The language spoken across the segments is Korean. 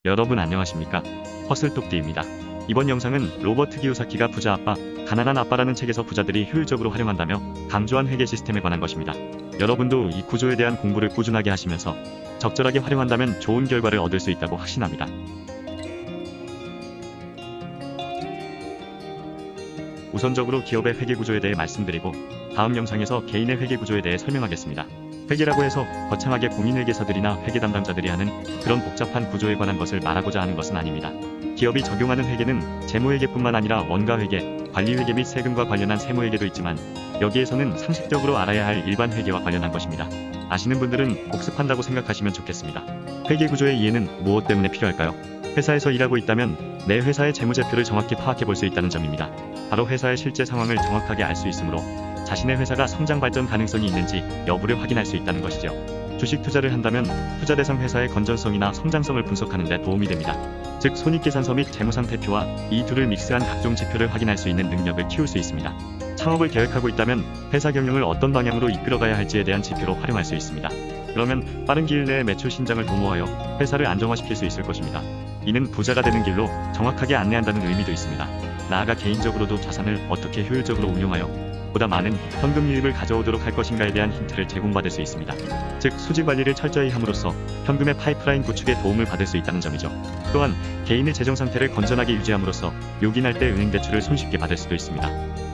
여러분 안녕하십니까? 허슬똑디입니다. 이번 영상은 로버트 기요사키가 부자 아빠, 가난한 아빠라는 책에서 부자들이 효율적으로 활용한다며 강조한 회계 시스템에 관한 것입니다. 여러분도 이 구조에 대한 공부를 꾸준하게 하시면서 적절하게 활용한다면 좋은 결과를 얻을 수 있다고 확신합니다. 우선적으로 기업의 회계 구조에 대해 말씀드리고 다음 영상에서 개인의 회계 구조에 대해 설명하겠습니다. 회계라고 해서 거창하게 공인회계사들이나 회계 담당자들이 하는 그런 복잡한 구조에 관한 것을 말하고자 하는 것은 아닙니다. 기업이 적용하는 회계는 재무회계뿐만 아니라 원가회계, 관리회계 및 세금과 관련한 세무회계도 있지만 여기에서는 상식적으로 알아야 할 일반 회계와 관련한 것입니다. 아시는 분들은 복습한다고 생각하시면 좋겠습니다. 회계 구조의 이해는 무엇 때문에 필요할까요? 회사에서 일하고 있다면 내 회사의 재무제표를 정확히 파악해 볼 수 있다는 점입니다. 바로 회사의 실제 상황을 정확하게 알 수 있으므로 자신의 회사가 성장 발전 가능성이 있는지 여부를 확인할 수 있다는 것이죠. 주식 투자를 한다면 투자 대상 회사의 건전성이나 성장성을 분석하는 데 도움이 됩니다. 즉 손익계산서 및 재무상태표와 이 둘을 믹스한 각종 지표를 확인할 수 있는 능력을 키울 수 있습니다. 창업을 계획하고 있다면 회사 경영을 어떤 방향으로 이끌어가야 할지에 대한 지표로 활용할 수 있습니다. 그러면 빠른 기일 내에 매출 신장을 도모하여 회사를 안정화시킬 수 있을 것입니다. 이는 부자가 되는 길로 정확하게 안내한다는 의미도 있습니다. 나아가 개인적으로도 자산을 어떻게 효율적으로 운용하여 보다 많은 현금 유입을 가져오도록 할 것인가에 대한 힌트를 제공받을 수 있습니다. 즉 수지 관리를 철저히 함으로써 현금의 파이프라인 구축에 도움을 받을 수 있다는 점이죠. 또한 개인의 재정 상태를 건전하게 유지함으로써 요긴할 때 은행 대출을 손쉽게 받을 수도 있습니다.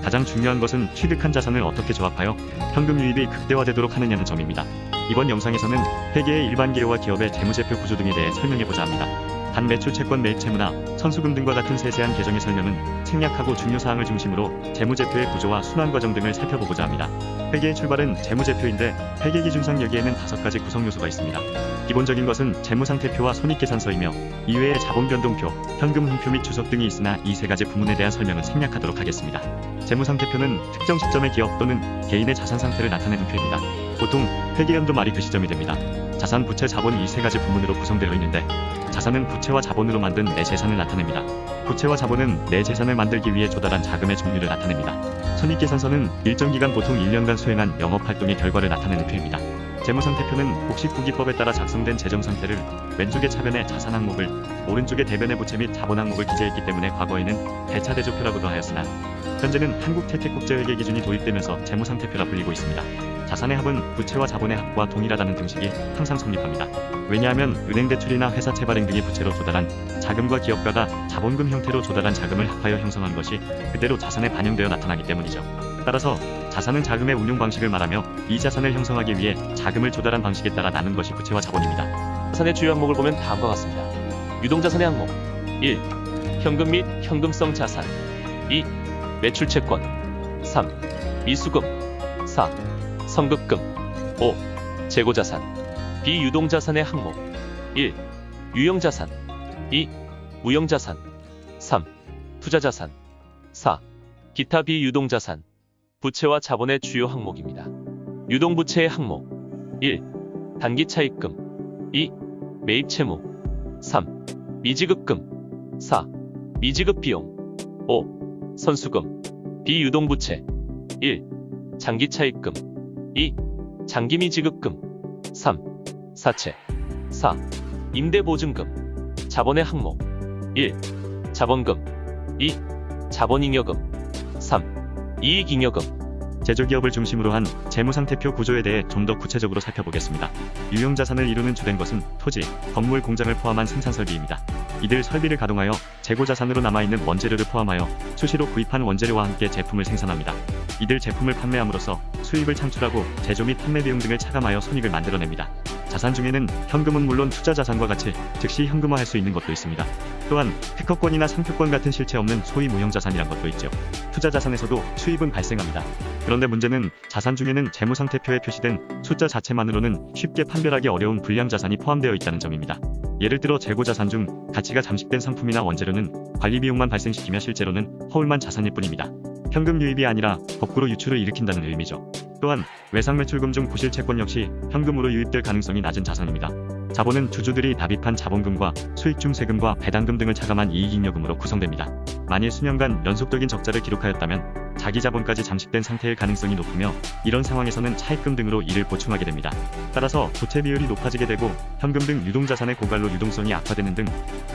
가장 중요한 것은 취득한 자산을 어떻게 조합하여 현금 유입이 극대화되도록 하느냐는 점입니다. 이번 영상에서는 회계의 일반 기업과 기업의 재무제표 구조 등에 대해 설명해보자 합니다. 단 매출 채권 매입 채무나 선수금 등과 같은 세세한 계정의 설명은 생략하고 중요 사항을 중심으로 재무제표의 구조와 순환 과정 등을 살펴보고자 합니다. 회계의 출발은 재무제표인데 회계 기준상 여기에는 5가지 구성 요소가 있습니다. 기본적인 것은 재무상태표와 손익계산서이며 이외에 자본변동표, 현금 흥표 및 주석 등이 있으나 이 3가지 부문에 대한 설명은 생략하도록 하겠습니다. 재무상태표는 특정 시점의 기업 또는 개인의 자산 상태를 나타내는 표입니다. 보통 회계연도 말이 그 시점이 됩니다. 자산, 부채, 자본 이 3가지 부문으로 구성되어 있는데 자산은 부채와 자본으로 만든 내 재산을 나타냅니다. 부채와 자본은 내 재산을 만들기 위해 조달한 자금의 종류를 나타냅니다. 손익계산서는 일정 기간 보통 1년간 수행한 영업활동의 결과를 나타내는 표입니다. 재무상태표는 복식부기법에 따라 작성된 재정상태를 왼쪽의 차변에 자산 항목을 오른쪽의 대변에 부채 및 자본 항목을 기재했기 때문에 과거에는 대차대조표라고도 하였으나 현재는 한국태택국제회계 기준이 도입되면서 재무상태표라 불리고 있습니다. 자산의 합은 부채와 자본의 합과 동일하다는 등식이 항상 성립합니다. 왜냐하면 은행 대출이나 회사 채발행 등의 부채로 조달한 자금과 기업가가 자본금 형태로 조달한 자금을 합하여 형성한 것이 그대로 자산에 반영되어 나타나기 때문이죠. 따라서 자산은 자금의 운용 방식을 말하며 이 자산을 형성하기 위해 자금을 조달한 방식에 따라 나눈 것이 부채와 자본입니다. 자산의 주요 항목을 보면 다음과 같습니다. 유동자산의 항목 1. 현금 및 현금성 자산 2. 매출채권 3. 미수금 4. 성급금 5. 재고자산 비유동자산의 항목 1. 유형자산 2. 무형자산 3. 투자자산 4. 기타 비유동자산 부채와 자본의 주요 항목입니다. 유동부채의 항목 1. 단기차입금 2. 매입채무 3. 미지급금 4. 미지급비용 5. 선수금 비유동부채 1. 장기차입금 2. 장기미지급금 3. 사채 4. 임대보증금 자본의 항목 1. 자본금 2. 자본잉여금 3. 이익잉여금 제조기업을 중심으로 한 재무상태표 구조에 대해 좀 더 구체적으로 살펴보겠습니다. 유형자산을 이루는 주된 것은 토지, 건물, 공장을 포함한 생산설비입니다. 이들 설비를 가동하여 재고자산으로 남아있는 원재료를 포함하여 수시로 구입한 원재료와 함께 제품을 생산합니다. 이들 제품을 판매함으로써 수입을 창출하고 제조 및 판매 비용 등을 차감하여 손익을 만들어냅니다. 자산 중에는 현금은 물론 투자자산과 같이 즉시 현금화할 수 있는 것도 있습니다. 또한 특허권이나 상표권 같은 실체 없는 소위 무형자산이란 것도 있죠. 투자자산에서도 수입은 발생합니다. 그런데 문제는 자산 중에는 재무상태표에 표시된 숫자 자체만으로는 쉽게 판별하기 어려운 불량자산이 포함되어 있다는 점입니다. 예를 들어 재고자산 중 가치가 잠식된 상품이나 원재료는 관리비용만 발생시키며 실제로는 허울만 자산일 뿐입니다. 현금 유입이 아니라 거꾸로 유출을 일으킨다는 의미죠. 또한 외상매출금 중 부실채권 역시 현금으로 유입될 가능성이 낮은 자산입니다. 자본은 주주들이 납입한 자본금과 수익 중 세금과 배당금 등을 차감한 이익잉여금으로 구성됩니다. 만일 수년간 연속적인 적자를 기록하였다면 자기 자본까지 잠식된 상태일 가능성이 높으며 이런 상황에서는 차입금 등으로 이를 보충하게 됩니다. 따라서 부채 비율이 높아지게 되고 현금 등 유동자산의 고갈로 유동성이 악화되는 등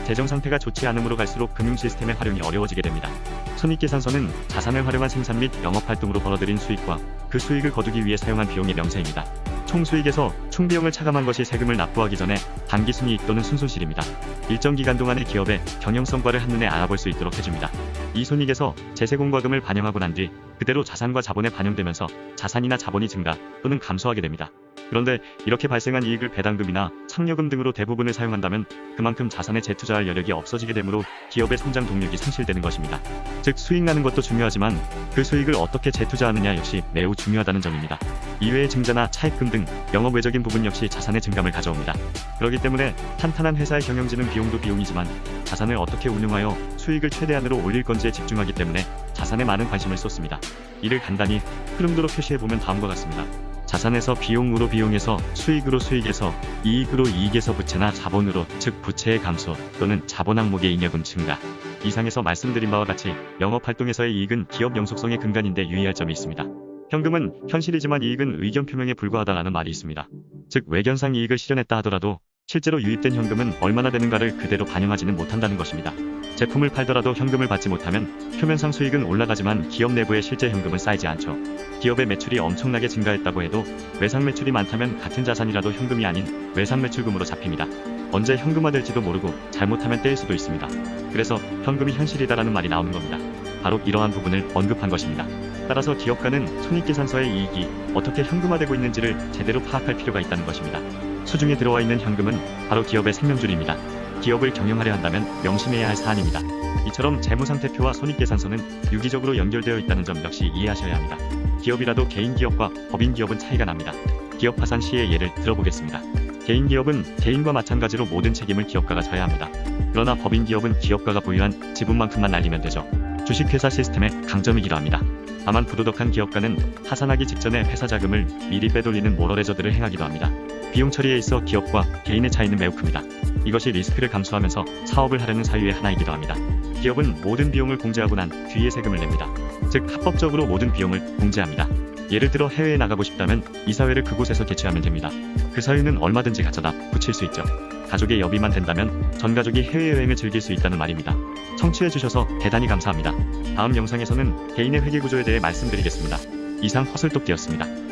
재정 상태가 좋지 않음으로 갈수록 금융 시스템의 활용이 어려워지게 됩니다. 손익계산서는 자산을 활용한 생산 및 영업활동으로 벌어들인 수익과 그 수익을 거두기 위해 사용한 비용의 명세입니다. 총수익에서 총비용을 차감한 것이 세금을 납부하기 전에 단기순이익 또는 순손실입니다. 일정 기간 동안의 기업의 경영성과를 한눈에 알아볼 수 있도록 해줍니다. 이 손익에서 재세공과금을 반영하고 난 뒤 그대로 자산과 자본에 반영되면서 자산이나 자본이 증가 또는 감소하게 됩니다. 그런데 이렇게 발생한 이익을 배당금이나 창려금 등으로 대부분을 사용한다면 그만큼 자산에 재투자할 여력이 없어지게 되므로 기업의 성장 동력이 상실되는 것입니다. 즉 수익 나는 것도 중요하지만 그 수익을 어떻게 재투자하느냐 역시 매우 중요하다는 점입니다. 이외의 증자나 차입금 등 영업 외적인 부분 역시 자산의 증감을 가져옵니다. 그렇기 때문에 탄탄한 회사의 경영진은 비용도 비용이지만 자산을 어떻게 운용하여 수익을 최대한으로 올릴 건지에 집중하기 때문에 자산에 많은 관심을 쏟습니다. 이를 간단히 흐름도로 표시해보면 다음과 같습니다. 자산에서 비용으로 비용에서 수익으로 수익에서 이익으로 이익에서 부채나 자본으로 즉 부채의 감소 또는 자본 항목의 잉여금 증가. 이상에서 말씀드린 바와 같이 영업활동에서의 이익은 기업 영속성의 근간인데 유의할 점이 있습니다. 현금은 현실이지만 이익은 의견 표명에 불과하다라는 말이 있습니다. 즉 외견상 이익을 실현했다 하더라도 실제로 유입된 현금은 얼마나 되는가를 그대로 반영하지는 못한다는 것입니다. 제품을 팔더라도 현금을 받지 못하면 표면상 수익은 올라가지만 기업 내부에 실제 현금은 쌓이지 않죠. 기업의 매출이 엄청나게 증가했다고 해도 외상 매출이 많다면 같은 자산이라도 현금이 아닌 외상 매출금으로 잡힙니다. 언제 현금화될지도 모르고 잘못하면 떼일 수도 있습니다. 그래서 현금이 현실이다라는 말이 나오는 겁니다. 바로 이러한 부분을 언급한 것입니다. 따라서 기업가는 손익계산서의 이익이 어떻게 현금화되고 있는지를 제대로 파악할 필요가 있다는 것입니다. 수중에 들어와 있는 현금은 바로 기업의 생명줄입니다. 기업을 경영하려 한다면 명심해야 할 사안입니다. 이처럼 재무상태표와 손익계산서는 유기적으로 연결되어 있다는 점 역시 이해하셔야 합니다. 기업이라도 개인 기업과 법인 기업은 차이가 납니다. 기업 파산 시의 예를 들어보겠습니다. 개인 기업은 개인과 마찬가지로 모든 책임을 기업가가 져야 합니다. 그러나 법인 기업은 기업가가 보유한 지분만큼만 날리면 되죠. 주식회사 시스템의 강점이기도 합니다. 다만 부도덕한 기업가는 파산하기 직전에 회사 자금을 미리 빼돌리는 모럴 해저드를 행하기도 합니다. 비용 처리에 있어 기업과 개인의 차이는 매우 큽니다. 이것이 리스크를 감수하면서 사업을 하려는 사유의 하나이기도 합니다. 기업은 모든 비용을 공제하고 난 뒤에 세금을 냅니다. 즉 합법적으로 모든 비용을 공제합니다. 예를 들어 해외에 나가고 싶다면 이사회를 그곳에서 개최하면 됩니다. 그 사유는 얼마든지 가져다 붙일 수 있죠. 가족의 여비만 된다면 전 가족이 해외여행을 즐길 수 있다는 말입니다. 청취해주셔서 대단히 감사합니다. 다음 영상에서는 개인의 회계구조에 대해 말씀드리겠습니다. 이상 허슬똑되었습니다.